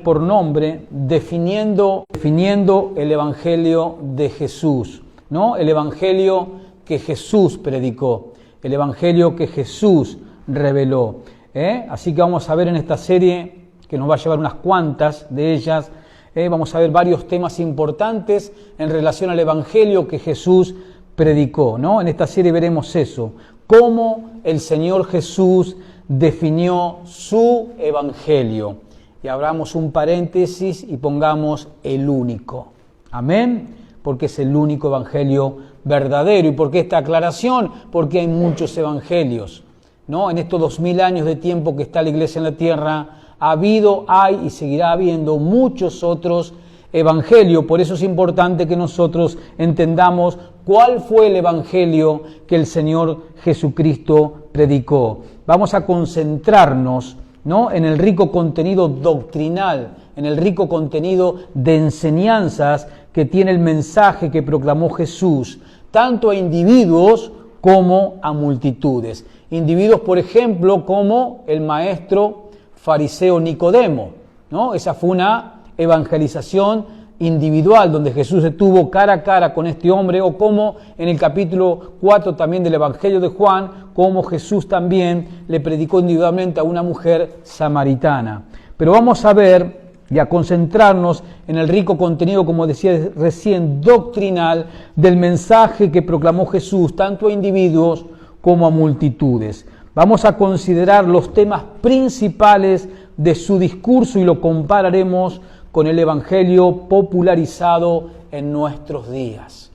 por nombre definiendo el Evangelio de Jesús, ¿no? El Evangelio que Jesús predicó, el Evangelio que Jesús reveló. Así que vamos a ver en esta serie, que nos va a llevar unas cuantas de ellas, vamos a ver varios temas importantes en relación al Evangelio que Jesús predicó, ¿no? En esta serie veremos eso, cómo el Señor Jesús definió su Evangelio. Y abramos un paréntesis y pongamos el único. Amén. Porque es el único evangelio verdadero. ¿Y por qué esta aclaración? Porque hay muchos evangelios, ¿no? En estos 2000 años de tiempo que está la iglesia en la tierra, ha habido, hay y seguirá habiendo muchos otros evangelios. Por eso es importante que nosotros entendamos cuál fue el evangelio que el Señor Jesucristo predicó. Vamos a concentrarnos, ¿no?, en el rico contenido doctrinal, en el rico contenido de enseñanzas que tiene el mensaje que proclamó Jesús, tanto a individuos como a multitudes. Individuos, por ejemplo, como el maestro fariseo Nicodemo, ¿no? Esa fue una evangelización individual, donde Jesús estuvo cara a cara con este hombre, o como en el capítulo 4 también del Evangelio de Juan, como Jesús también le predicó individualmente a una mujer samaritana. Pero vamos a ver y a concentrarnos en el rico contenido, como decía recién, doctrinal del mensaje que proclamó Jesús, tanto a individuos como a multitudes. Vamos a considerar los temas principales de su discurso y lo compararemos con el Evangelio popularizado en nuestros días.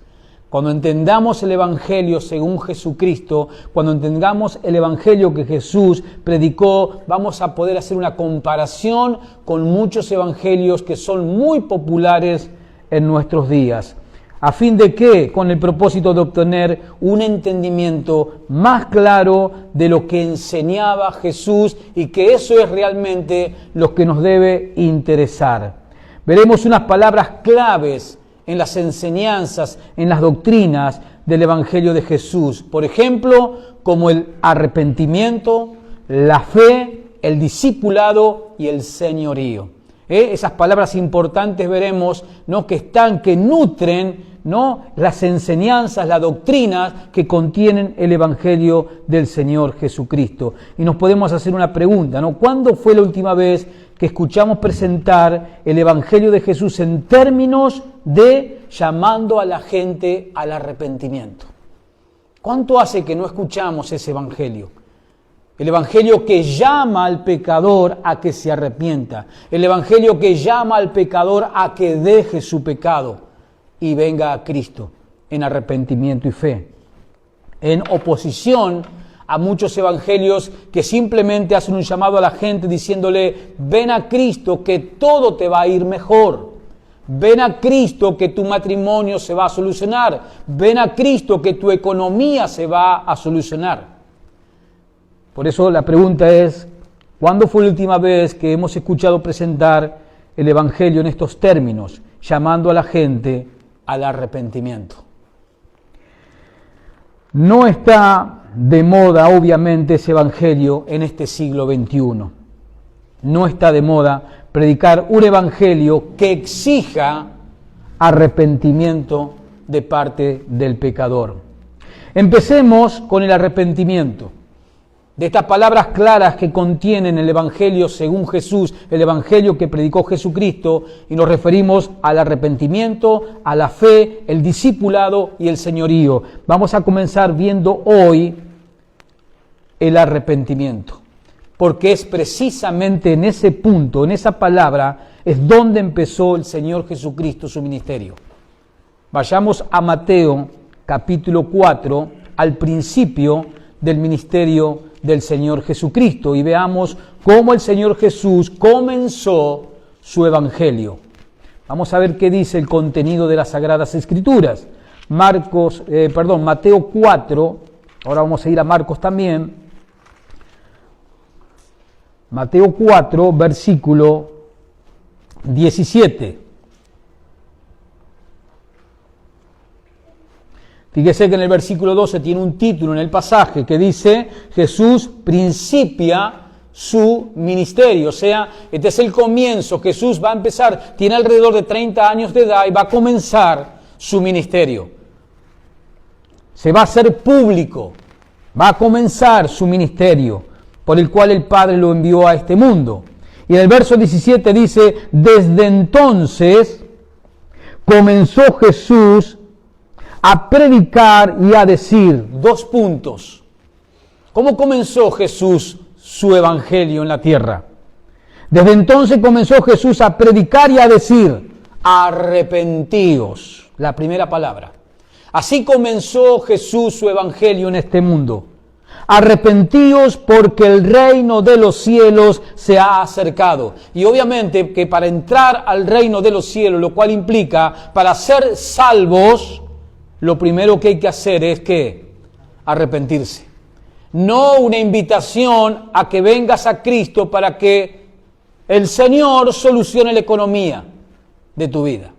Cuando entendamos el Evangelio según Jesucristo, cuando entendamos el Evangelio que Jesús predicó, vamos a poder hacer una comparación con muchos evangelios que son muy populares en nuestros días. ¿A fin de qué? Con el propósito de obtener un entendimiento más claro de lo que enseñaba Jesús, y que eso es realmente lo que nos debe interesar. Veremos unas palabras claves en las enseñanzas, en las doctrinas del Evangelio de Jesús. Por ejemplo, como el arrepentimiento, la fe, el discipulado y el señorío. Esas palabras importantes veremos, ¿no?, que nutren, ¿no?, las enseñanzas, las doctrinas que contienen el Evangelio del Señor Jesucristo. Y nos podemos hacer una pregunta, ¿no? ¿Cuándo fue la última vez que escuchamos presentar el Evangelio de Jesús en términos de llamando a la gente al arrepentimiento? ¿Cuánto hace que no escuchamos ese Evangelio? El Evangelio que llama al pecador a que se arrepienta. El Evangelio que llama al pecador a que deje su pecado y venga a Cristo en arrepentimiento y fe. En oposición a muchos evangelios que simplemente hacen un llamado a la gente diciéndole: ven a Cristo que todo te va a ir mejor. Ven a Cristo que tu matrimonio se va a solucionar. Ven a Cristo que tu economía se va a solucionar. Por eso la pregunta es: ¿cuándo fue la última vez que hemos escuchado presentar el Evangelio en estos términos, llamando a la gente al arrepentimiento? No está de moda, obviamente, ese Evangelio en este siglo XXI. No está de moda predicar un Evangelio que exija arrepentimiento de parte del pecador. Empecemos con el arrepentimiento. De estas palabras claras que contienen el Evangelio según Jesús, el Evangelio que predicó Jesucristo, y nos referimos al arrepentimiento, a la fe, el discipulado y el señorío. Vamos a comenzar viendo hoy el arrepentimiento, porque es precisamente en ese punto, en esa palabra, es donde empezó el Señor Jesucristo su ministerio. Vayamos a Mateo capítulo 4, al principio del ministerio del Señor Jesucristo, y veamos cómo el Señor Jesús comenzó su evangelio. Vamos a ver qué dice el contenido de las Sagradas Escrituras. Mateo 4, ahora vamos a ir a Marcos también. Mateo 4, versículo 17. Fíjese que en el versículo 12 tiene un título en el pasaje que dice: Jesús principia su ministerio. O sea, este es el comienzo. Jesús va a empezar, tiene alrededor de 30 años de edad y va a comenzar su ministerio. Se va a hacer público, va a comenzar su ministerio, por el cual el Padre lo envió a este mundo. Y en el verso 17 dice, desde entonces comenzó Jesús a predicar y a decir. 2 puntos. ¿Cómo comenzó Jesús su evangelio en la tierra? Desde entonces comenzó Jesús a predicar y a decir, arrepentíos. La primera palabra. Así comenzó Jesús su evangelio en este mundo. Arrepentíos porque el reino de los cielos se ha acercado. Y obviamente que para entrar al reino de los cielos, lo cual implica, para ser salvos, lo primero que hay que hacer es que arrepentirse. No una invitación a que vengas a Cristo para que el Señor solucione la economía de tu vida.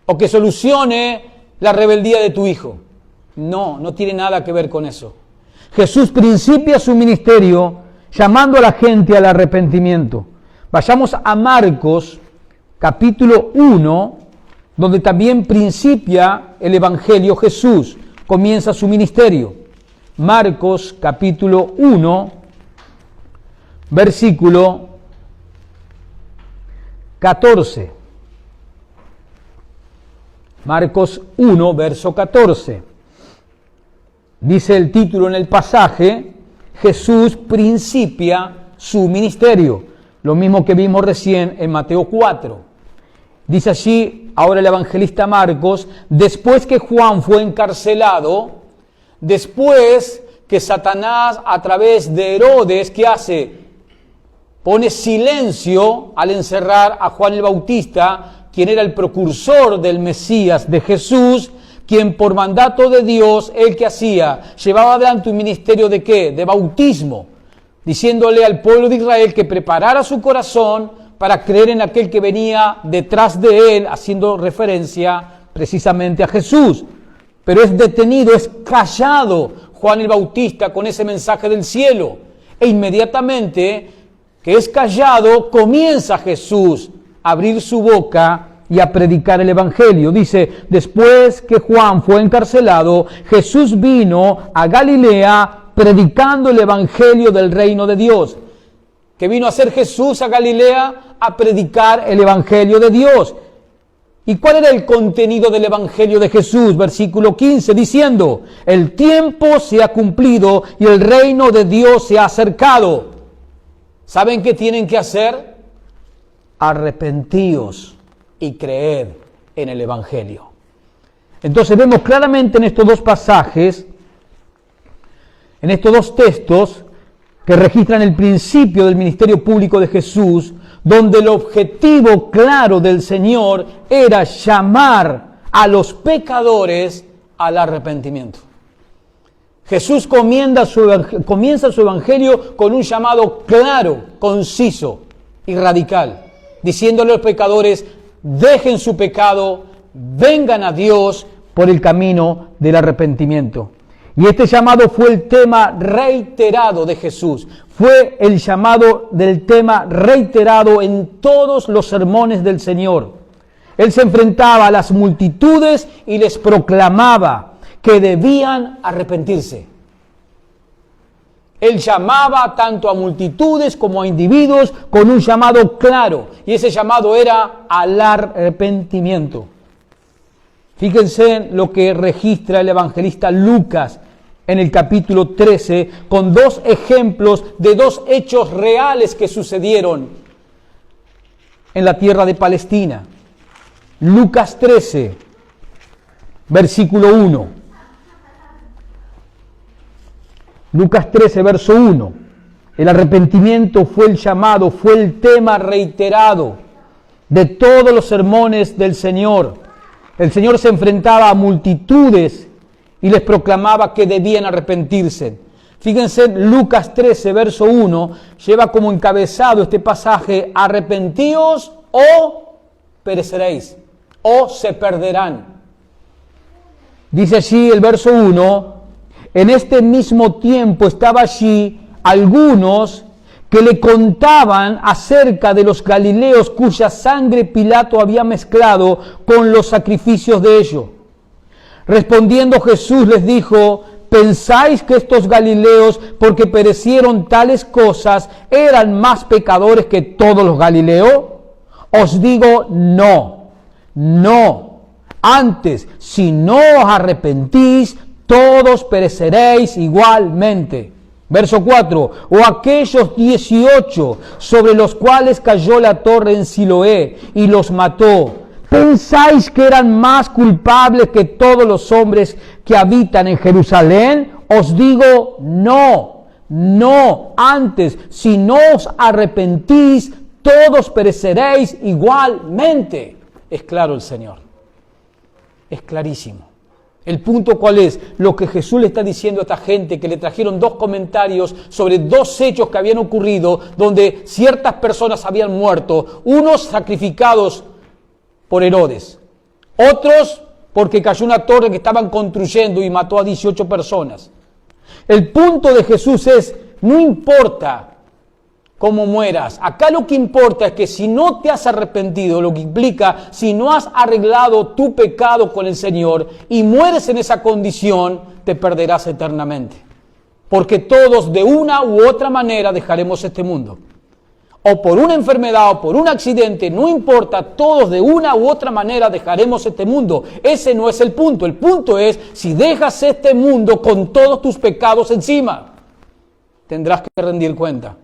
O que solucione la rebeldía de tu hijo. No, no tiene nada que ver con eso. Jesús principia su ministerio llamando a la gente al arrepentimiento. Vayamos a Marcos, capítulo 1, donde también principia el evangelio Jesús. Comienza su ministerio. Marcos, capítulo 1, versículo 14. Marcos 1, verso 14. Dice el título en el pasaje, Jesús principia su ministerio. Lo mismo que vimos recién en Mateo 4. Dice allí, ahora el evangelista Marcos, después que Juan fue encarcelado, después que Satanás a través de Herodes, ¿qué hace? Pone silencio al encerrar a Juan el Bautista, quien era el precursor del Mesías de Jesús, quien por mandato de Dios, él que hacía, llevaba adelante un ministerio de ¿qué? De bautismo, diciéndole al pueblo de Israel que preparara su corazón para creer en aquel que venía detrás de él, haciendo referencia precisamente a Jesús. Pero es detenido, es callado Juan el Bautista con ese mensaje del cielo. E inmediatamente que es callado, comienza Jesús a abrir su boca y a predicar el evangelio. Dice, después que Juan fue encarcelado, Jesús vino a Galilea predicando el evangelio del reino de Dios. ¿Qué vino a hacer Jesús a Galilea? A predicar el evangelio de Dios. ¿Y cuál era el contenido del evangelio de Jesús? Versículo 15, diciendo, el tiempo se ha cumplido y el reino de Dios se ha acercado. ¿Saben qué tienen que hacer? Arrepentíos y creed en el evangelio. Entonces vemos claramente en estos 2 pasajes, en estos 2 textos, que registran el principio del ministerio público de Jesús, donde el objetivo claro del Señor era llamar a los pecadores al arrepentimiento. Jesús comienza su evangelio con un llamado claro, conciso y radical, diciéndole a los pecadores, dejen su pecado, vengan a Dios por el camino del arrepentimiento. Y este llamado fue el tema reiterado de Jesús. Fue el llamado del tema reiterado en todos los sermones del Señor. Él se enfrentaba a las multitudes y les proclamaba que debían arrepentirse. Él llamaba tanto a multitudes como a individuos con un llamado claro. Y ese llamado era al arrepentimiento. Fíjense en lo que registra el evangelista Lucas en el capítulo 13, con 2 ejemplos de 2 hechos reales que sucedieron en la tierra de Palestina. Lucas 13, versículo 1. Lucas 13, verso 1. El arrepentimiento fue el llamado, fue el tema reiterado de todos los sermones del Señor. El Señor se enfrentaba a multitudes y les proclamaba que debían arrepentirse. Fíjense, Lucas 13, verso 1, lleva como encabezado este pasaje, arrepentíos o pereceréis, o se perderán. Dice allí el verso 1, en este mismo tiempo estaba allí algunos que le contaban acerca de los galileos cuya sangre Pilato había mezclado con los sacrificios de ellos. Respondiendo Jesús les dijo: ¿pensáis que estos galileos, porque perecieron tales cosas, eran más pecadores que todos los galileos? Os digo, no, no. Antes, si no os arrepentís, todos pereceréis igualmente. Verso 4, o aquellos 18 sobre los cuales cayó la torre en Siloé y los mató, ¿pensáis que eran más culpables que todos los hombres que habitan en Jerusalén? Os digo, no, no. Antes, si no os arrepentís, todos pereceréis igualmente. Es claro el Señor. Es clarísimo. El punto, ¿cuál es? Lo que Jesús le está diciendo a esta gente, que le trajeron 2 comentarios sobre 2 hechos que habían ocurrido, donde ciertas personas habían muerto, unos sacrificados por Herodes, otros porque cayó una torre que estaban construyendo y mató a 18 personas. El punto de Jesús es, no importa cómo mueras, acá lo que importa es que si no te has arrepentido, lo que implica, si no has arreglado tu pecado con el Señor y mueres en esa condición, te perderás eternamente. Porque todos de una u otra manera dejaremos este mundo. O por una enfermedad o por un accidente, no importa, todos de una u otra manera dejaremos este mundo. Ese no es el punto. El punto es, si dejas este mundo con todos tus pecados encima, tendrás que rendir cuenta.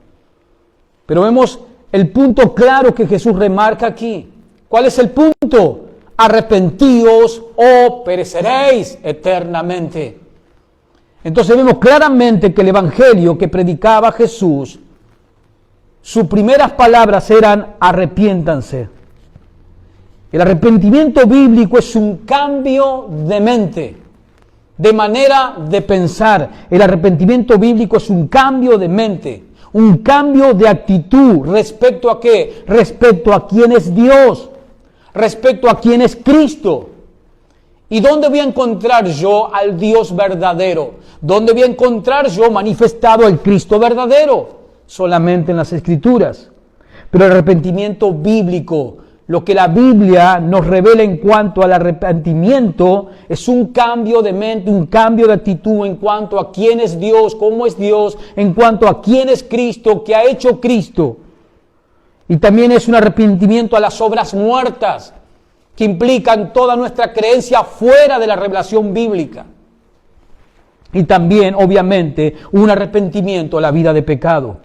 Pero vemos el punto claro que Jesús remarca aquí. ¿Cuál es el punto? Arrepentíos o pereceréis eternamente. Entonces vemos claramente que el evangelio que predicaba Jesús, sus primeras palabras eran arrepiéntanse. El arrepentimiento bíblico es un cambio de mente, de manera de pensar. El arrepentimiento bíblico es un cambio de mente. Un cambio de actitud. ¿Respecto a qué? Respecto a quién es Dios. Respecto a quién es Cristo. ¿Y dónde voy a encontrar yo al Dios verdadero? ¿Dónde voy a encontrar yo manifestado al Cristo verdadero? Solamente en las Escrituras. Pero el arrepentimiento bíblico, lo que la Biblia nos revela en cuanto al arrepentimiento, es un cambio de mente, un cambio de actitud en cuanto a quién es Dios, cómo es Dios, en cuanto a quién es Cristo, qué ha hecho Cristo. Y también es un arrepentimiento a las obras muertas, que implican toda nuestra creencia fuera de la revelación bíblica. Y también, obviamente, un arrepentimiento a la vida de pecado.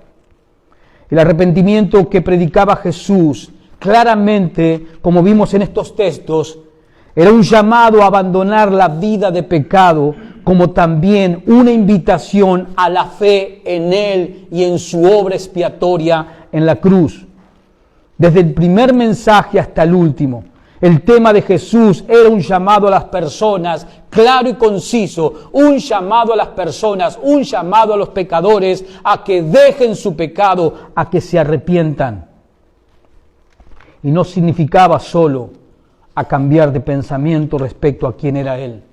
El arrepentimiento que predicaba Jesús, claramente, como vimos en estos textos, era un llamado a abandonar la vida de pecado, como también una invitación a la fe en Él y en su obra expiatoria en la cruz. Desde el primer mensaje hasta el último, el tema de Jesús era un llamado a las personas, claro y conciso, un llamado a las personas, un llamado a los pecadores a que dejen su pecado, a que se arrepientan. Y no significaba solo a cambiar de pensamiento respecto a quién era Él.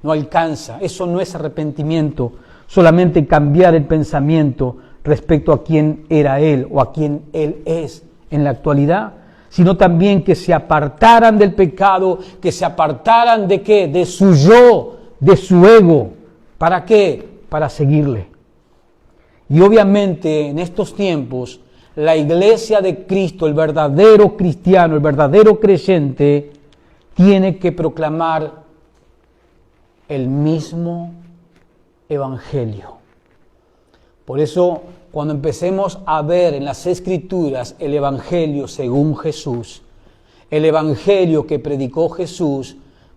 No alcanza, eso no es arrepentimiento, solamente cambiar el pensamiento respecto a quién era Él o a quién Él es en la actualidad, sino también que se apartaran del pecado, que se apartaran de ¿qué? De su yo, de su ego. ¿Para qué? Para seguirle. Y obviamente en estos tiempos, la iglesia de Cristo, el verdadero cristiano, el verdadero creyente, tiene que proclamar el mismo evangelio. Por eso, cuando empecemos a ver en las Escrituras el evangelio según Jesús, el evangelio que predicó Jesús,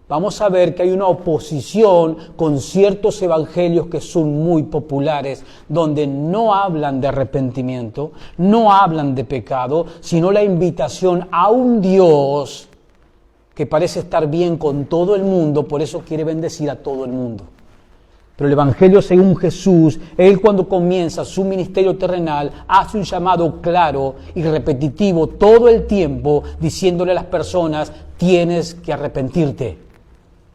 vamos a ver que hay una oposición con ciertos evangelios que son muy populares, donde no hablan de arrepentimiento, no hablan de pecado, sino la invitación a un Dios que parece estar bien con todo el mundo, por eso quiere bendecir a todo el mundo. Pero el evangelio según Jesús, Él cuando comienza su ministerio terrenal, hace un llamado claro y repetitivo todo el tiempo, diciéndole a las personas, tienes que arrepentirte.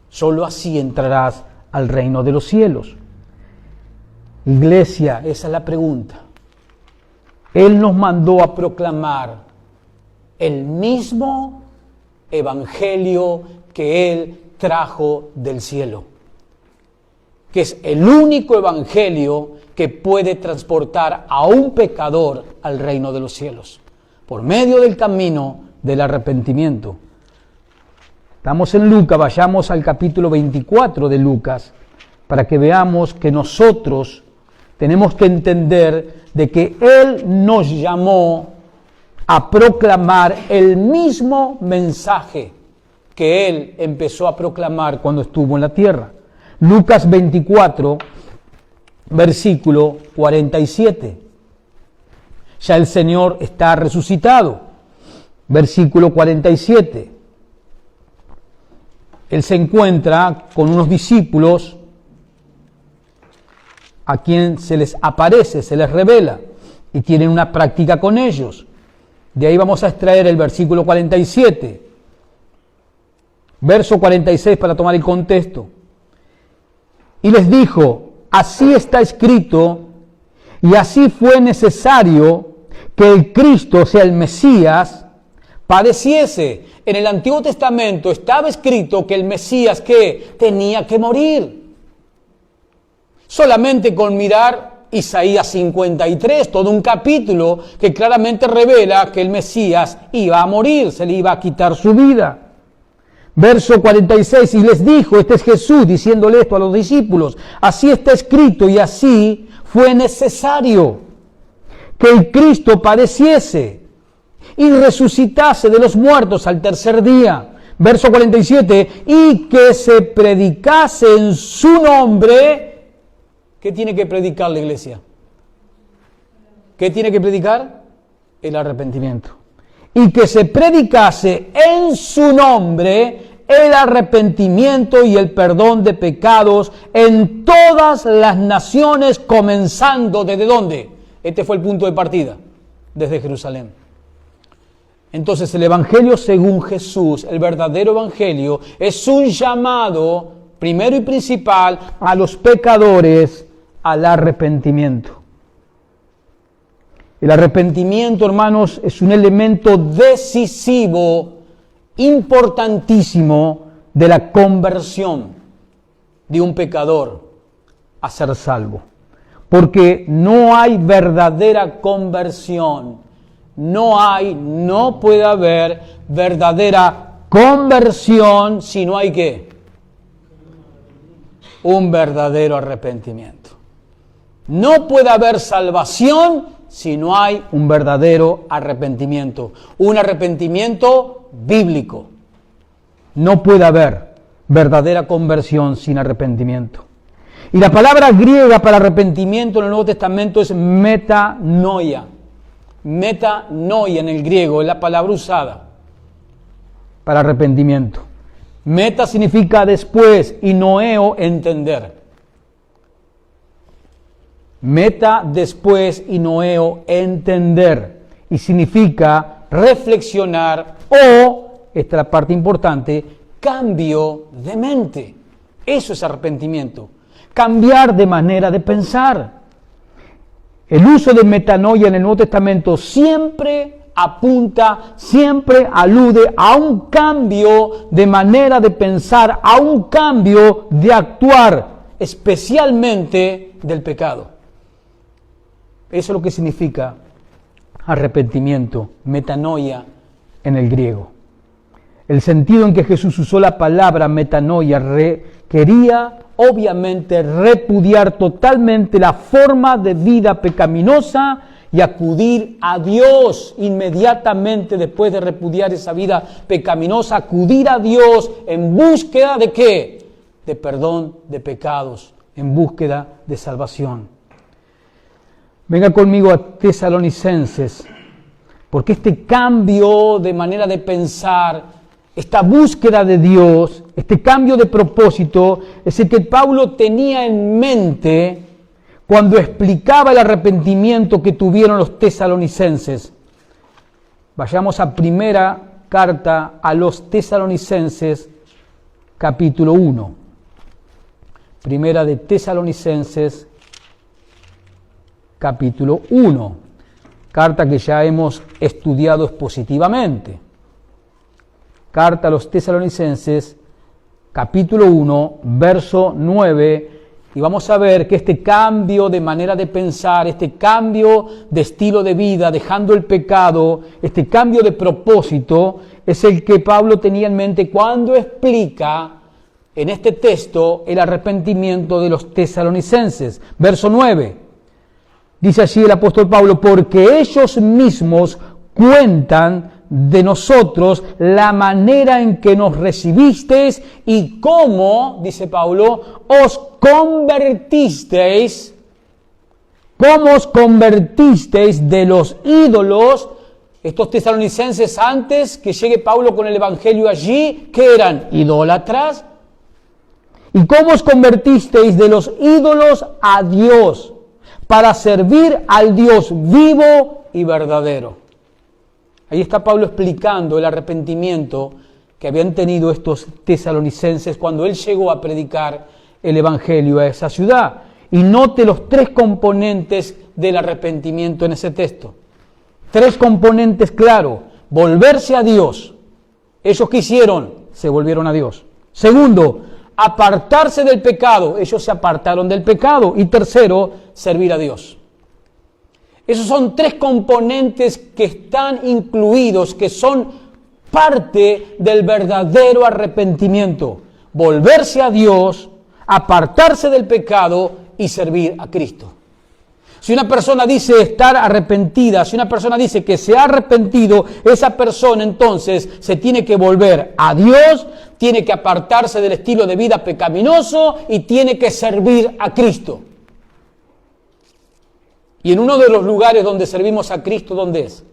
Solo así entrarás al reino de los cielos. Iglesia, esa es la pregunta. Él nos mandó a proclamar el mismo evangelio que Él trajo del cielo, que es el único evangelio que puede transportar a un pecador al reino de los cielos, por medio del camino del arrepentimiento. Estamos en Lucas, vayamos al capítulo 24 de Lucas, para que veamos que nosotros tenemos que entender de que Él nos llamó a proclamar el mismo mensaje que Él empezó a proclamar cuando estuvo en la tierra. Lucas 24, versículo 47. Ya el Señor está resucitado. Versículo 47. Él se encuentra con unos discípulos a quien se les aparece, se les revela, y tienen una práctica con ellos. De ahí vamos a extraer el versículo 47. Verso 46 para tomar el contexto. Y les dijo, así está escrito, y así fue necesario que el Cristo, o sea el Mesías, padeciese. En el Antiguo Testamento estaba escrito que el Mesías que tenía que morir. Solamente con mirar Isaías 53, todo un capítulo que claramente revela que el Mesías iba a morir, se le iba a quitar su vida. Verso 46, y les dijo, este es Jesús diciéndole esto a los discípulos, así está escrito y así fue necesario que el Cristo padeciese y resucitase de los muertos al tercer día. Verso 47, y que se predicase en su nombre. ¿Qué tiene que predicar la iglesia? ¿Qué tiene que predicar? El arrepentimiento. Y que se predicase en su nombre el arrepentimiento y el perdón de pecados en todas las naciones, comenzando ¿desde dónde? Este fue el punto de partida, desde Jerusalén. Entonces el Evangelio según Jesús, el verdadero Evangelio, es un llamado, primero y principal, a los pecadores al arrepentimiento. El arrepentimiento, hermanos, es un elemento decisivo, importantísimo, de la conversión de un pecador a ser salvo. Porque no hay verdadera conversión, no puede haber verdadera conversión si no hay ¿qué? Un verdadero arrepentimiento. No puede haber salvación si no hay un verdadero arrepentimiento. Un arrepentimiento bíblico. No puede haber verdadera conversión sin arrepentimiento. Y la palabra griega para arrepentimiento en el Nuevo Testamento es metanoia. Metanoia en el griego es la palabra usada para arrepentimiento. Meta significa después y noeo entender. Meta después y noeo entender. Y significa reflexionar o, esta es la parte importante, cambio de mente. Eso es arrepentimiento. Cambiar de manera de pensar. El uso de metanoia en el Nuevo Testamento siempre apunta, siempre alude a un cambio de manera de pensar, a un cambio de actuar, especialmente del pecado. Eso es lo que significa arrepentimiento, metanoia en el griego. El sentido en que Jesús usó la palabra metanoia quería obviamente repudiar totalmente la forma de vida pecaminosa y acudir a Dios inmediatamente después de repudiar esa vida pecaminosa, acudir a Dios en búsqueda de ¿qué? De perdón de pecados, en búsqueda de salvación. Venga conmigo a Tesalonicenses, porque este cambio de manera de pensar, esta búsqueda de Dios, este cambio de propósito, es el que Pablo tenía en mente cuando explicaba el arrepentimiento que tuvieron los tesalonicenses. Vayamos a primera carta a los Tesalonicenses, capítulo 1. Primera de Tesalonicenses, capítulo 1. carta que ya hemos estudiado expositivamente. Carta a los Tesalonicenses, capítulo 1, verso 9, y vamos a ver que este cambio de manera de pensar, este cambio de estilo de vida, dejando el pecado, este cambio de propósito, es el que Pablo tenía en mente cuando explica en este texto el arrepentimiento de los tesalonicenses. Verso 9, dice allí el apóstol Pablo, porque ellos mismos cuentan de nosotros la manera en que nos recibisteis y cómo, dice Pablo, os convertisteis de los ídolos. Estos tesalonicenses, antes que llegue Pablo con el evangelio allí, ¿qué eran? Idólatras. ¿Y cómo os convertisteis de los ídolos a Dios para servir al Dios vivo y verdadero? Ahí está Pablo explicando el arrepentimiento que habían tenido estos tesalonicenses cuando él llegó a predicar el evangelio a esa ciudad. Y note los tres componentes del arrepentimiento en ese texto. Tres componentes claros. Volverse a Dios. Ellos ¿qué hicieron? Se volvieron a Dios. Segundo, apartarse del pecado. Ellos se apartaron del pecado. Y tercero, servir a Dios. Esos son tres componentes que están incluidos, que son parte del verdadero arrepentimiento. Volverse a Dios, apartarse del pecado y servir a Cristo. Si una persona dice estar arrepentida, si una persona dice que se ha arrepentido, esa persona entonces se tiene que volver a Dios, tiene que apartarse del estilo de vida pecaminoso y tiene que servir a Cristo. Y en uno de los lugares donde servimos a Cristo, ¿dónde es?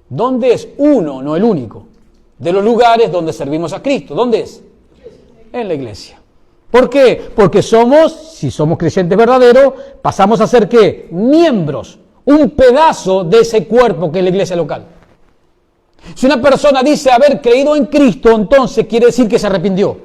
¿Dónde es? Uno, no el único. De los lugares donde servimos a Cristo. ¿Dónde es? En la iglesia. ¿Por qué? Porque si somos creyentes verdaderos, pasamos a ser ¿qué? Miembros. Un pedazo de ese cuerpo que es la iglesia local. Si una persona dice haber creído en Cristo, entonces quiere decir que se arrepintió.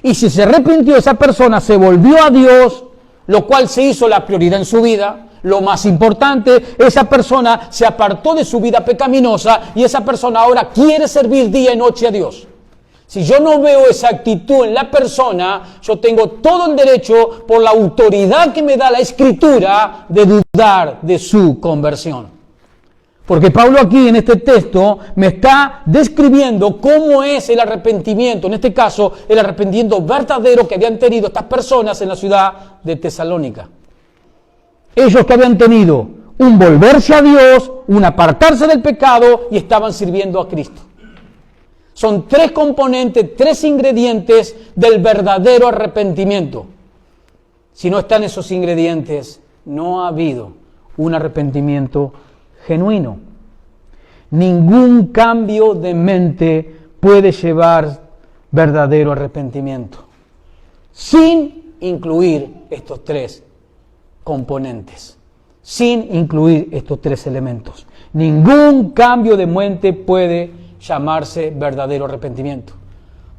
Y si se arrepintió, esa persona se volvió a Dios, lo cual se hizo la prioridad en su vida, lo más importante, esa persona se apartó de su vida pecaminosa y esa persona ahora quiere servir día y noche a Dios. Si yo no veo esa actitud en la persona, yo tengo todo el derecho, por la autoridad que me da la Escritura, de dudar de su conversión. Porque Pablo aquí en este texto me está describiendo cómo es el arrepentimiento, en este caso el arrepentimiento verdadero que habían tenido estas personas en la ciudad de Tesalónica. Ellos que habían tenido un volverse a Dios, un apartarse del pecado y estaban sirviendo a Cristo. Son tres componentes, tres ingredientes del verdadero arrepentimiento. Si no están esos ingredientes, no ha habido un arrepentimiento genuino. Ningún cambio de mente puede llevar verdadero arrepentimiento sin incluir estos tres componentes, sin incluir estos tres elementos. Ningún cambio de mente puede llamarse verdadero arrepentimiento.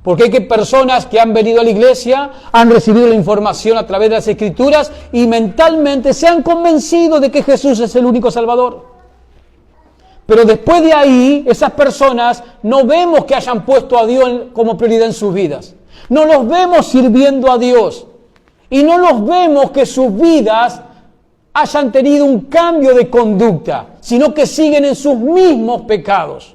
Porque hay personas que han venido a la iglesia, han recibido la información a través de las Escrituras y mentalmente se han convencido de que Jesús es el único Salvador. Pero después de ahí, esas personas no vemos que hayan puesto a Dios como prioridad en sus vidas. No los vemos sirviendo a Dios. Y no los vemos que sus vidas hayan tenido un cambio de conducta, sino que siguen en sus mismos pecados.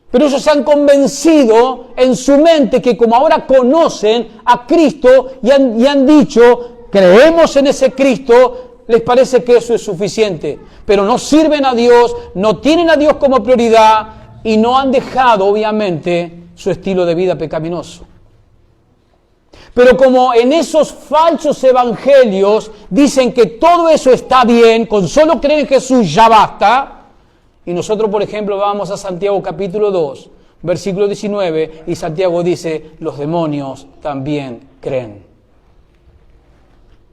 Pero ellos se han convencido en su mente que como ahora conocen a Cristo y han dicho, creemos en ese Cristo, les parece que eso es suficiente. Pero no sirven a Dios, no tienen a Dios como prioridad y no han dejado, obviamente, su estilo de vida pecaminoso. Pero como en esos falsos evangelios dicen que todo eso está bien, con solo creer en Jesús ya basta. Y nosotros, por ejemplo, vamos a Santiago capítulo 2, versículo 19, y Santiago dice, los demonios también creen.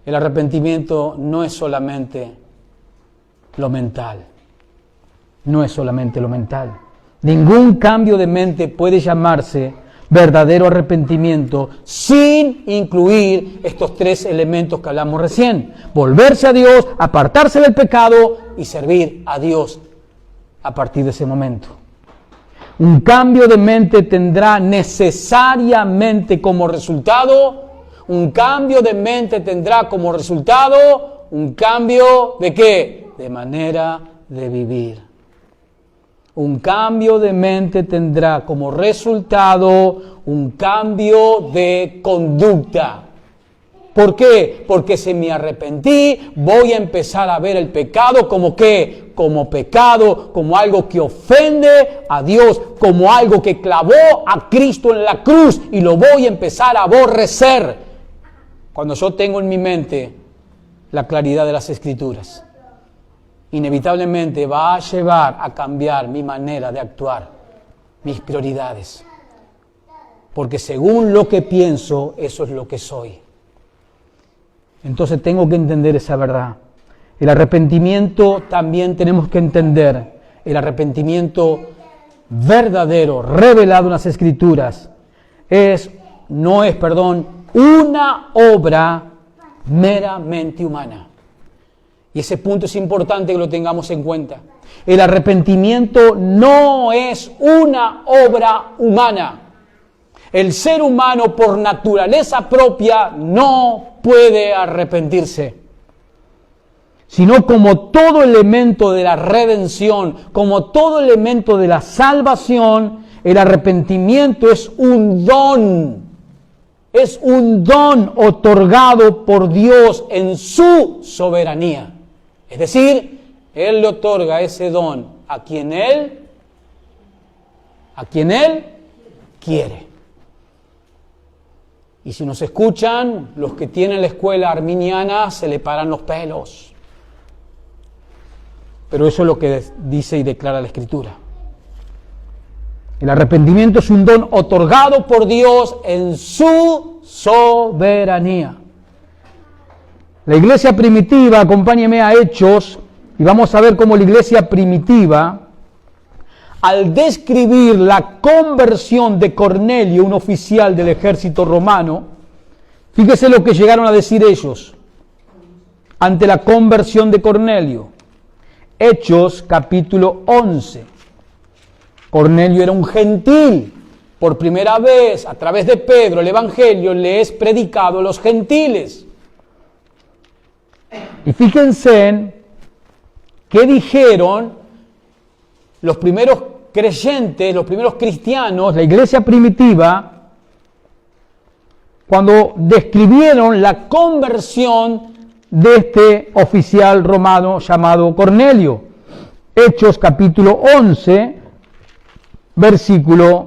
El arrepentimiento no es solamente lo mental. No es solamente lo mental. Ningún cambio de mente puede llamarse verdadero arrepentimiento, sin incluir estos 3 elementos que hablamos recién. Volverse a Dios, apartarse del pecado y servir a Dios a partir de ese momento. Un cambio de mente tendrá necesariamente como resultado, un cambio de ¿qué? De manera de vivir. Un cambio de mente tendrá como resultado un cambio de conducta. ¿Por qué? Porque si me arrepentí, voy a empezar a ver el pecado como ¿qué? Como pecado, como algo que ofende a Dios, como algo que clavó a Cristo en la cruz y lo voy a empezar a aborrecer. Cuando yo tengo en mi mente la claridad de las Escrituras, inevitablemente va a llevar a cambiar mi manera de actuar, mis prioridades. Porque según lo que pienso, eso es lo que soy. Entonces tengo que entender esa verdad. El arrepentimiento también tenemos que entender. El arrepentimiento verdadero, revelado en las Escrituras, no es una obra meramente humana. Y ese punto es importante que lo tengamos en cuenta. El arrepentimiento no es una obra humana. El ser humano por naturaleza propia no puede arrepentirse, sino como todo elemento de la redención, como todo elemento de la salvación, el arrepentimiento es un don otorgado por Dios en su soberanía. Es decir, Él le otorga ese don a quien Él quiere. Y si nos escuchan, los que tienen la escuela arminiana se le paran los pelos. Pero eso es lo que dice y declara la Escritura. El arrepentimiento es un don otorgado por Dios en su soberanía. La iglesia primitiva, acompáñeme a Hechos, y vamos a ver cómo la iglesia primitiva, al describir la conversión de Cornelio, un oficial del ejército romano, fíjese lo que llegaron a decir ellos ante la conversión de Cornelio. Hechos capítulo 11. Cornelio era un gentil. Por primera vez, a través de Pedro, el evangelio le es predicado a los gentiles. Y fíjense en qué dijeron los primeros creyentes, los primeros cristianos, la iglesia primitiva, cuando describieron la conversión de este oficial romano llamado Cornelio. Hechos capítulo 11, versículo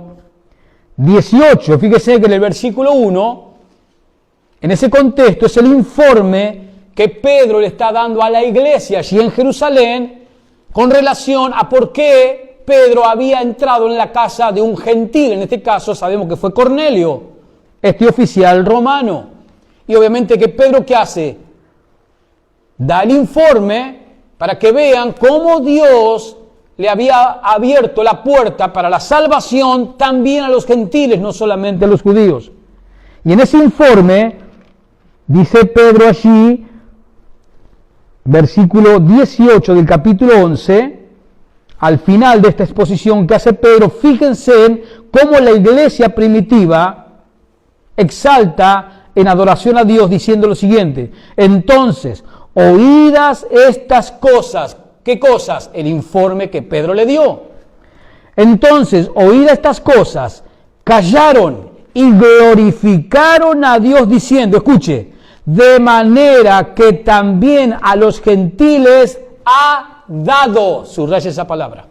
18. Fíjese que en el versículo 1, en ese contexto, es el informe que Pedro le está dando a la iglesia allí en Jerusalén con relación a por qué Pedro había entrado en la casa de un gentil. En este caso sabemos que fue Cornelio, este oficial romano. Y obviamente que Pedro, ¿qué hace? Da el informe para que vean cómo Dios le había abierto la puerta para la salvación también a los gentiles, no solamente a los judíos. Y en ese informe, dice Pedro allí, versículo 18 del capítulo 11, al final de esta exposición que hace Pedro, fíjense en cómo la iglesia primitiva exalta en adoración a Dios diciendo lo siguiente: entonces, oídas estas cosas, ¿qué cosas? El informe que Pedro le dio. Entonces, oídas estas cosas, callaron y glorificaron a Dios diciendo, escuche, de manera que también a los gentiles ha dado, subraya esa palabra,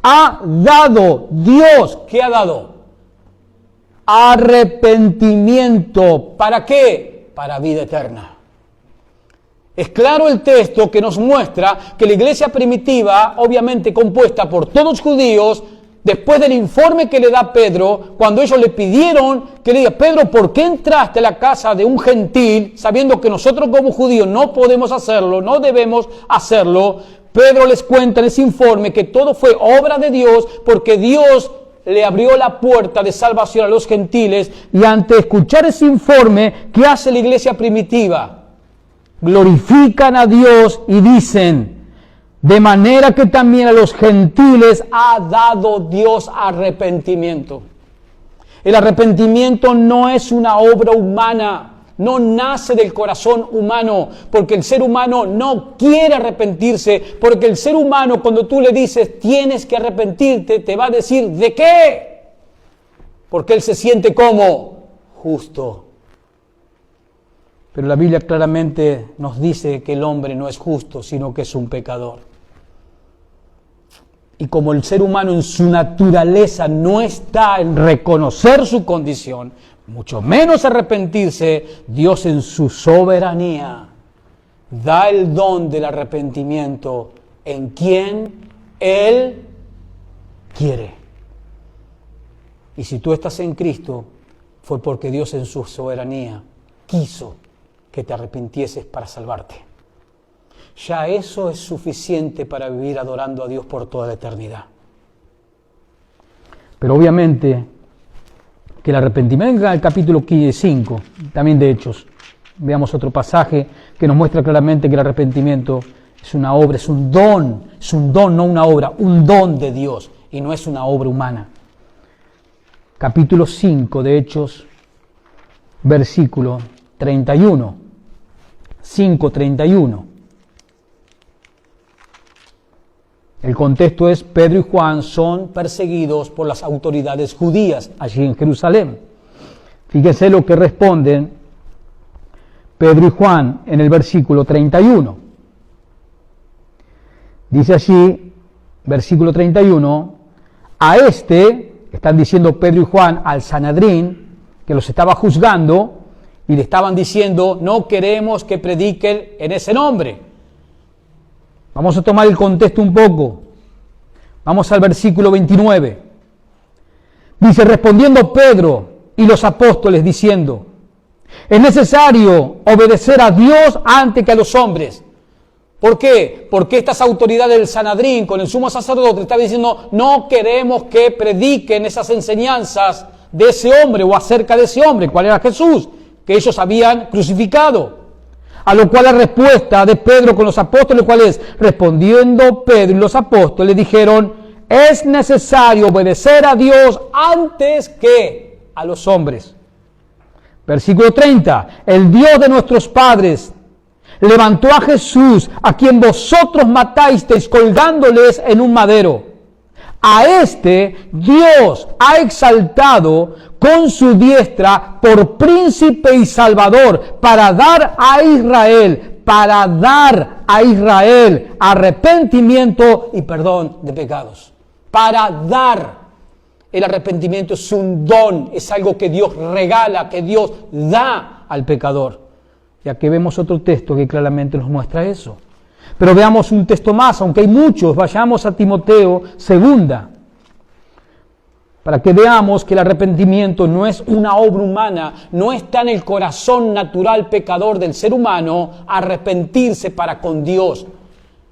ha dado Dios, ¿qué ha dado? Arrepentimiento. ¿Para qué? Para vida eterna. Es claro el texto que nos muestra que la iglesia primitiva, obviamente compuesta por todos judíos, después del informe que le da Pedro, cuando ellos le pidieron que le diga, Pedro, ¿por qué entraste a la casa de un gentil sabiendo que nosotros como judíos no podemos hacerlo, no debemos hacerlo? Pedro les cuenta en ese informe que todo fue obra de Dios porque Dios le abrió la puerta de salvación a los gentiles, y ante escuchar ese informe, ¿qué hace la iglesia primitiva? Glorifican a Dios y dicen, de manera que también a los gentiles ha dado Dios arrepentimiento. El arrepentimiento no es una obra humana, no nace del corazón humano, porque el ser humano no quiere arrepentirse, porque el ser humano, cuando tú le dices tienes que arrepentirte, te va a decir ¿de qué? Porque él se siente como justo. Pero la Biblia claramente nos dice que el hombre no es justo, sino que es un pecador. Y como el ser humano en su naturaleza no está en reconocer su condición, mucho menos arrepentirse, Dios en su soberanía da el don del arrepentimiento en quien Él quiere. Y si tú estás en Cristo, fue porque Dios en su soberanía quiso que te arrepintieses para salvarte. Ya eso es suficiente para vivir adorando a Dios por toda la eternidad. Pero obviamente que el arrepentimiento en el capítulo 5, también de Hechos, veamos otro pasaje que nos muestra claramente que el arrepentimiento es una obra, es un don, no una obra, un don de Dios y no es una obra humana. Capítulo 5 de Hechos, versículo 31, 5:31. El contexto es, Pedro y Juan son perseguidos por las autoridades judías allí en Jerusalén. Fíjense lo que responden Pedro y Juan en el versículo 31. Dice allí, versículo 31, a están diciendo Pedro y Juan al Sanedrín, que los estaba juzgando, y le estaban diciendo, no queremos que prediquen en ese nombre. Vamos a tomar el contexto un poco. Vamos al versículo 29. Dice, respondiendo Pedro y los apóstoles diciendo, es necesario obedecer a Dios antes que a los hombres. ¿Por qué? Porque estas autoridades del Sanedrín con el sumo sacerdote estaban diciendo, no queremos que prediquen esas enseñanzas de ese hombre o acerca de ese hombre. ¿Cuál era Jesús? Que ellos habían crucificado. A lo cual la respuesta de Pedro con los apóstoles, ¿cuál es? Respondiendo Pedro y los apóstoles dijeron, es necesario obedecer a Dios antes que a los hombres. Versículo 30, el Dios de nuestros padres levantó a Jesús, a quien vosotros matasteis colgándoles en un madero. A Dios ha exaltado con su diestra por príncipe y salvador para dar a Israel arrepentimiento y perdón de pecados. Para dar. El arrepentimiento es un don, es algo que Dios regala, que Dios da al pecador. Ya que vemos otro texto que claramente nos muestra eso. Pero veamos un texto más, aunque hay muchos, vayamos a Timoteo 2, para que veamos que el arrepentimiento no es una obra humana, no está en el corazón natural pecador del ser humano arrepentirse para con Dios.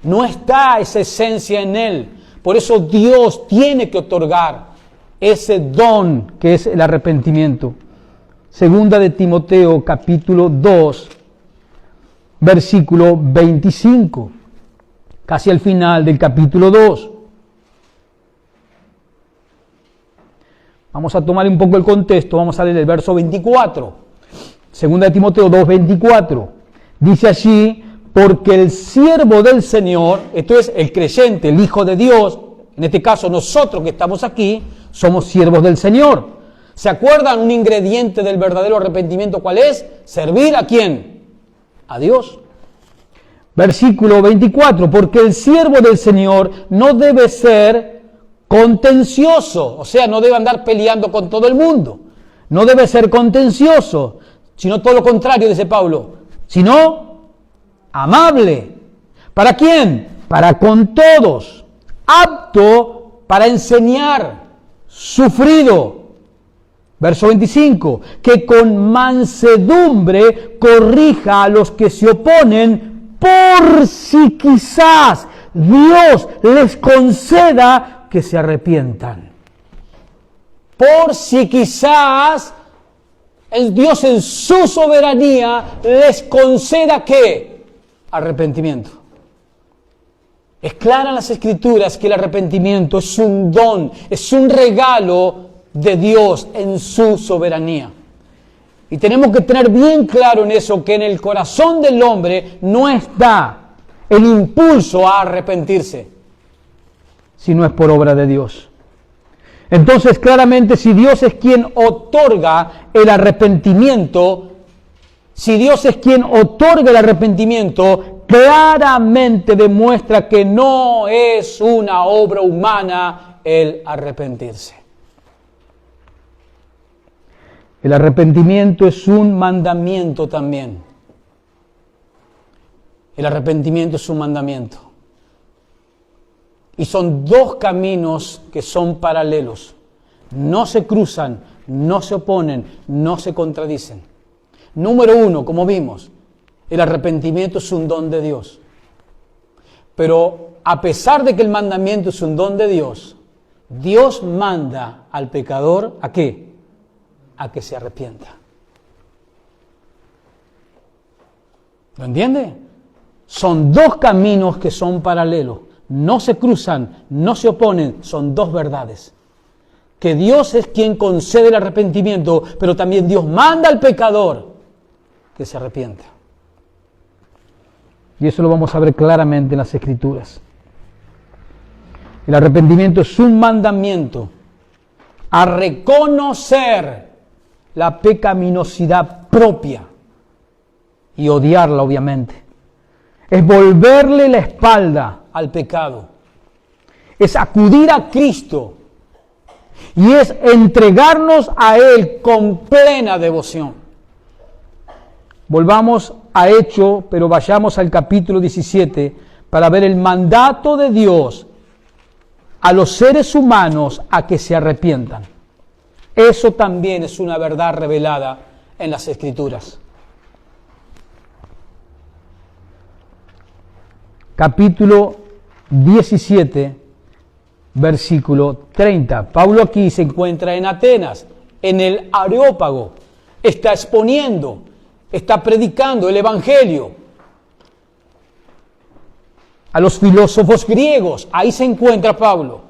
No está esa esencia en él. Por eso Dios tiene que otorgar ese don que es el arrepentimiento. Segunda de Timoteo, capítulo 2, versículo 25, casi al final del capítulo 2. Vamos a tomar un poco el contexto, vamos a leer el verso 24. Segunda de Timoteo 2, 24. Dice allí, porque el siervo del Señor, esto es el creyente, el Hijo de Dios, en este caso nosotros que estamos aquí, somos siervos del Señor. ¿Se acuerdan un ingrediente del verdadero arrepentimiento? ¿Cuál es? ¿Servir a quién? A Dios. Versículo 24, porque el siervo del Señor no debe ser contencioso, o sea, no debe andar peleando con todo el mundo, no debe ser contencioso, sino todo lo contrario, dice Pablo, sino amable. ¿Para quién? Para con todos, apto para enseñar, sufrido. Verso 25, que con mansedumbre corrija a los que se oponen, por si quizás Dios les conceda que se arrepientan. por si quizás el Dios en su soberanía les conceda ¿qué? Arrepentimiento. Es clara en las Escrituras que el arrepentimiento es un don, es un regalo de Dios en su soberanía. Y tenemos que tener bien claro en eso, que en el corazón del hombre no está el impulso a arrepentirse, si no es por obra de Dios. Entonces, claramente, si Dios es quien otorga el arrepentimiento, claramente demuestra que no es una obra humana el arrepentirse. El arrepentimiento es un mandamiento también. El arrepentimiento es un mandamiento. Y son dos caminos que son paralelos. No se cruzan, no se oponen, no se contradicen. Número uno, como vimos, el arrepentimiento es un don de Dios. Pero a pesar de que el mandamiento es un don de Dios, Dios manda al pecador ¿a qué? A que se arrepienta. ¿Lo entiende? Son dos caminos que son paralelos. No se cruzan, no se oponen, son dos verdades. Que Dios es quien concede el arrepentimiento, pero también Dios manda al pecador que se arrepienta. Y eso lo vamos a ver claramente en las Escrituras. El arrepentimiento es un mandamiento a reconocer la pecaminosidad propia y odiarla, obviamente. Es volverle la espalda al pecado. Es acudir a Cristo y es entregarnos a Él con plena devoción. Volvamos a Hechos, pero vayamos al capítulo 17 para ver el mandato de Dios a los seres humanos a que se arrepientan. Eso también es una verdad revelada en las Escrituras. Capítulo 17, versículo 30. Pablo aquí se encuentra en Atenas, en el Areópago. Está exponiendo, está predicando el Evangelio a los filósofos griegos. Ahí se encuentra Pablo.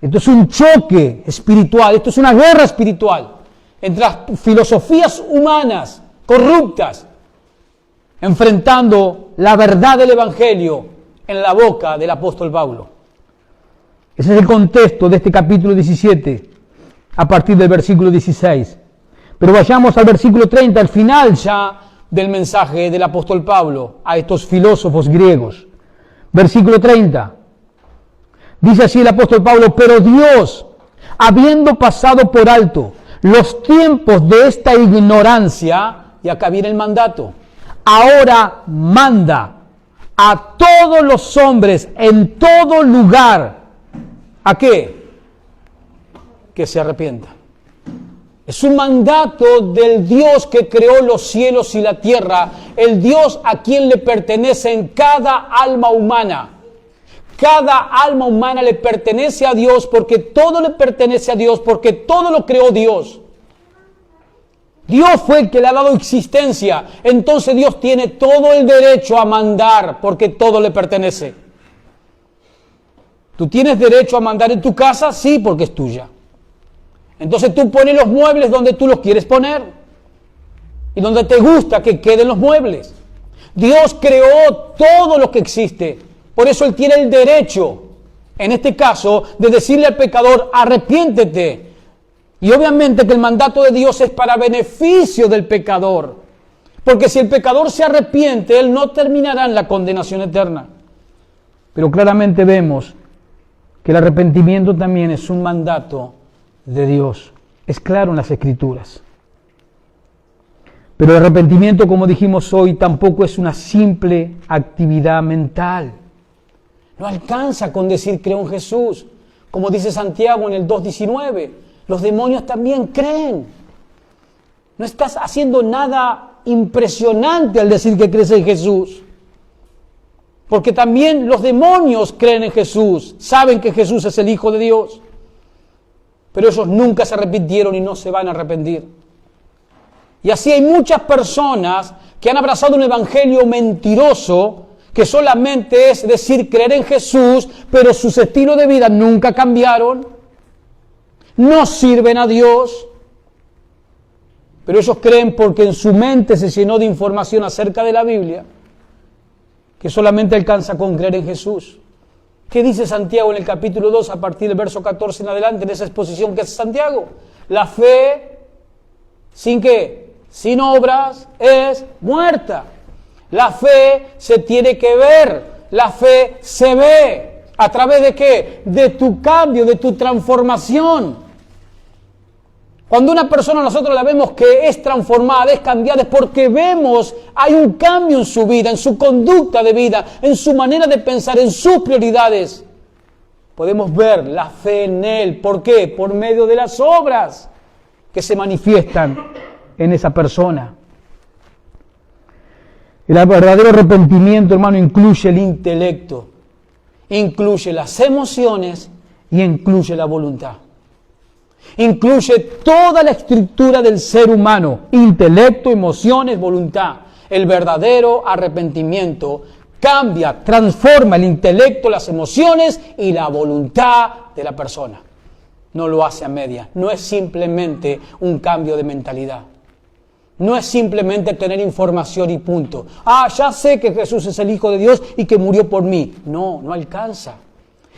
Esto es un choque espiritual, esto es una guerra espiritual entre las filosofías humanas corruptas, enfrentando la verdad del Evangelio en la boca del apóstol Pablo. Ese es el contexto de este capítulo 17, a partir del versículo 16. Pero vayamos al versículo 30, al final ya del mensaje del apóstol Pablo a estos filósofos griegos. Versículo 30. Dice así el apóstol Pablo: pero Dios, habiendo pasado por alto los tiempos de esta ignorancia, y acá viene el mandato, ahora manda a todos los hombres en todo lugar, ¿a qué? Que se arrepientan. Es un mandato del Dios que creó los cielos y la tierra, el Dios a quien le pertenecen cada alma humana. Cada alma humana le pertenece a Dios porque todo le pertenece a Dios, porque todo lo creó Dios. Dios fue el que le ha dado existencia, entonces Dios tiene todo el derecho a mandar porque todo le pertenece. ¿Tú tienes derecho a mandar en tu casa? Sí, porque es tuya. Entonces tú pones los muebles donde tú los quieres poner y donde te gusta que queden los muebles. Dios creó todo lo que existe. Por eso Él tiene el derecho, en este caso, de decirle al pecador: arrepiéntete. Y obviamente que el mandato de Dios es para beneficio del pecador. Porque si el pecador se arrepiente, él no terminará en la condenación eterna. Pero claramente vemos que el arrepentimiento también es un mandato de Dios. Es claro en las Escrituras. Pero el arrepentimiento, como dijimos hoy, tampoco es una simple actividad mental. No alcanza con decir creo en Jesús. Como dice Santiago en el 2:19, los demonios también creen. No estás haciendo nada impresionante al decir que crees en Jesús. Porque también los demonios creen en Jesús, saben que Jesús es el Hijo de Dios. pero ellos nunca se arrepintieron y no se van a arrepentir. Y así hay muchas personas que han abrazado un evangelio mentiroso, que solamente es decir creer en Jesús, pero sus estilos de vida nunca cambiaron, no sirven a Dios, pero ellos creen porque en su mente se llenó de información acerca de la Biblia, que solamente alcanza con creer en Jesús. ¿Qué dice Santiago en el capítulo 2 a partir del verso 14 en adelante, en esa exposición que hace Santiago? La fe, ¿sin qué? Sin obras es muerta. La fe se tiene que ver, la fe se ve. ¿A través de qué? De tu cambio, de tu transformación. Cuando una persona nosotros la vemos que es transformada, es cambiada, es porque vemos, hay un cambio en su vida, en su conducta de vida, en su manera de pensar, en sus prioridades. Podemos ver la fe en Él. ¿Por qué? Por medio de las obras que se manifiestan en esa persona. El verdadero arrepentimiento, hermano, incluye el intelecto, incluye las emociones y incluye la voluntad. Incluye toda la estructura del ser humano, intelecto, emociones, voluntad. El verdadero arrepentimiento cambia, transforma el intelecto, las emociones y la voluntad de la persona. No lo hace a media, no es simplemente un cambio de mentalidad. No es simplemente tener información y punto. Ya sé que Jesús es el Hijo de Dios y que murió por mí. No alcanza.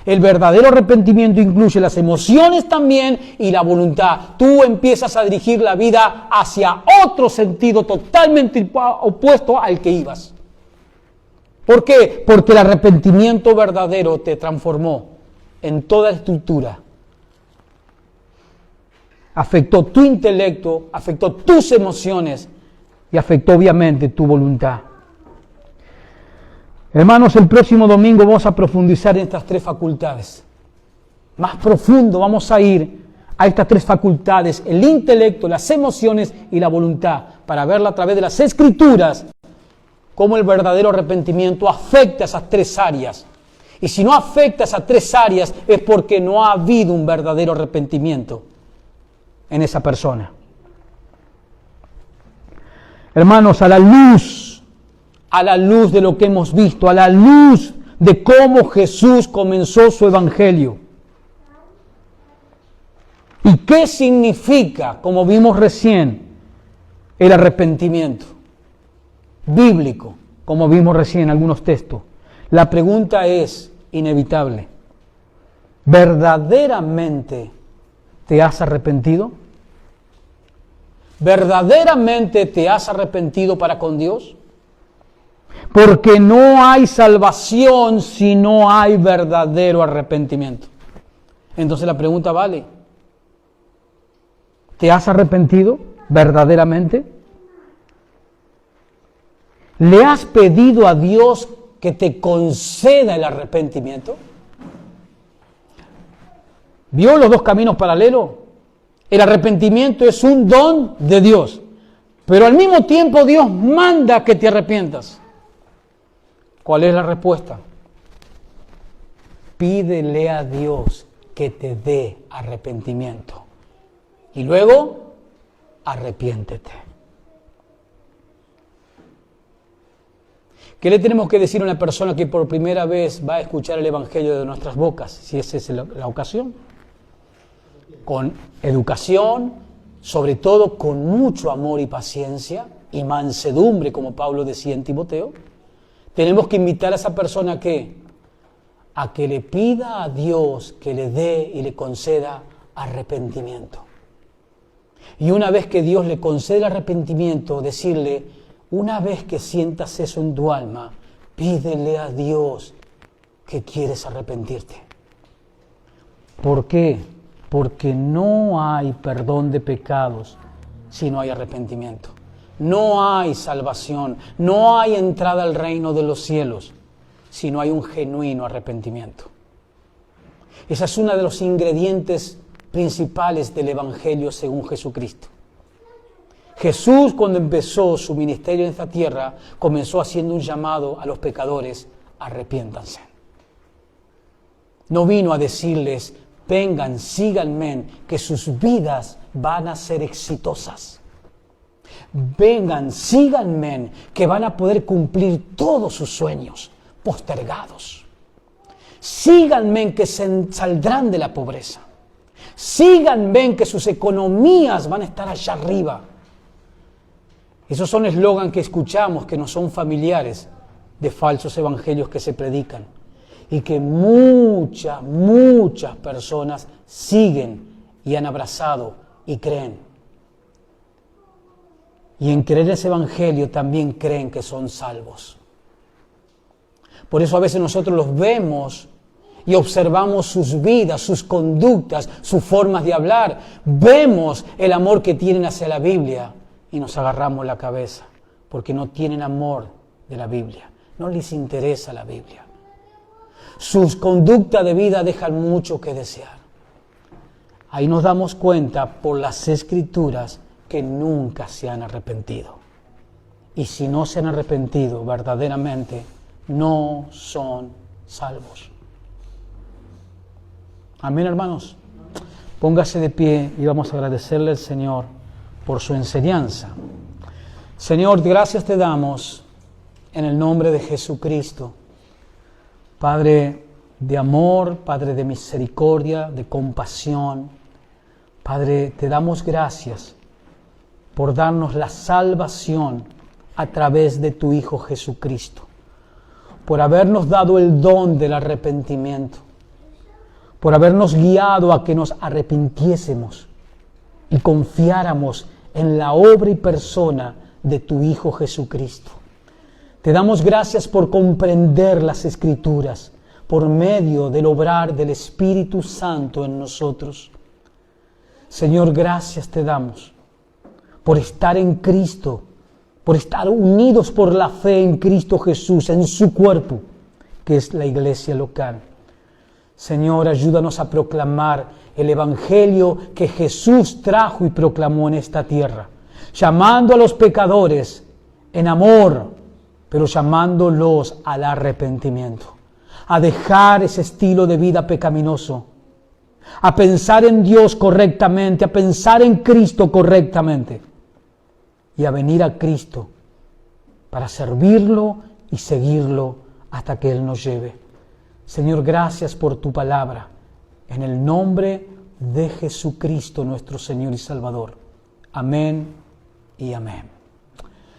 El verdadero arrepentimiento incluye las emociones también y la voluntad. Tú empiezas a dirigir la vida hacia otro sentido totalmente opuesto al que ibas. ¿Por qué? Porque el arrepentimiento verdadero te transformó en toda estructura. Afectó tu intelecto, afectó tus emociones y afectó obviamente tu voluntad. Hermanos, el próximo domingo vamos a profundizar en estas tres facultades. Más profundo vamos a ir a estas tres facultades, el intelecto, las emociones y la voluntad, para verla a través de las Escrituras, cómo el verdadero arrepentimiento afecta a esas tres áreas. Y si no afecta a esas tres áreas es porque no ha habido un verdadero arrepentimiento en esa persona. Hermanos, a la luz de lo que hemos visto, a la luz de cómo Jesús comenzó su evangelio. ¿Y qué significa, como vimos recién, el arrepentimiento bíblico, como vimos recién en algunos textos? La pregunta es inevitable. ¿Verdaderamente te has arrepentido? ¿Verdaderamente te has arrepentido para con Dios? Porque no hay salvación si no hay verdadero arrepentimiento. Entonces la pregunta vale: ¿te has arrepentido verdaderamente? ¿Le has pedido a Dios que te conceda el arrepentimiento? ¿Vio los dos caminos paralelos? El arrepentimiento es un don de Dios, pero al mismo tiempo Dios manda que te arrepientas. ¿Cuál es la respuesta? Pídele a Dios que te dé arrepentimiento. Y luego, arrepiéntete. ¿Qué le tenemos que decir a una persona que por primera vez va a escuchar el Evangelio de nuestras bocas, si esa es la ocasión? Con educación, sobre todo con mucho amor y paciencia y mansedumbre, como Pablo decía en Timoteo. Tenemos que invitar a esa persona a que le pida a Dios que le dé y le conceda arrepentimiento. Y una vez que Dios le concede el arrepentimiento, decirle: una vez que sientas eso en tu alma, pídele a Dios que quieres arrepentirte. ¿Por qué? Porque no hay perdón de pecados si no hay arrepentimiento. No hay salvación, no hay entrada al reino de los cielos si no hay un genuino arrepentimiento. Ese es uno de los ingredientes principales del Evangelio según Jesucristo. Jesús, cuando empezó su ministerio en esta tierra, comenzó haciendo un llamado a los pecadores: arrepiéntanse. No vino a decirles: vengan, síganme, que sus vidas van a ser exitosas. Vengan, síganme, que van a poder cumplir todos sus sueños postergados. Síganme, que saldrán de la pobreza. Síganme, que sus economías van a estar allá arriba. Esos son eslogans que escuchamos, que no son familiares, de falsos evangelios que se predican y que muchas personas siguen y han abrazado y creen. Y en creer ese evangelio también creen que son salvos. Por eso a veces nosotros los vemos y observamos sus vidas, sus conductas, sus formas de hablar. Vemos el amor que tienen hacia la Biblia y nos agarramos la cabeza porque no tienen amor de la Biblia. No les interesa la Biblia. Sus conductas de vida dejan mucho que desear. Ahí nos damos cuenta por las Escrituras que nunca se han arrepentido. Y si no se han arrepentido verdaderamente, no son salvos. Amén, hermanos. Póngase de pie y vamos a agradecerle al Señor por su enseñanza. Señor, gracias te damos en el nombre de Jesucristo. Padre de amor, Padre de misericordia, de compasión. Padre, te damos gracias por darnos la salvación a través de tu Hijo Jesucristo, por habernos dado el don del arrepentimiento, por habernos guiado a que nos arrepintiésemos y confiáramos en la obra y persona de tu Hijo Jesucristo. Te damos gracias por comprender las Escrituras por medio del obrar del Espíritu Santo en nosotros. Señor, gracias te damos por estar en Cristo, por estar unidos por la fe en Cristo Jesús, en su cuerpo, que es la iglesia local. Señor, ayúdanos a proclamar el Evangelio que Jesús trajo y proclamó en esta tierra, llamando a los pecadores en amor, pero llamándolos al arrepentimiento, a dejar ese estilo de vida pecaminoso, a pensar en Dios correctamente, a pensar en Cristo correctamente y a venir a Cristo para servirlo y seguirlo hasta que Él nos lleve. Señor, gracias por tu palabra, en el nombre de Jesucristo nuestro Señor y Salvador. Amén y amén.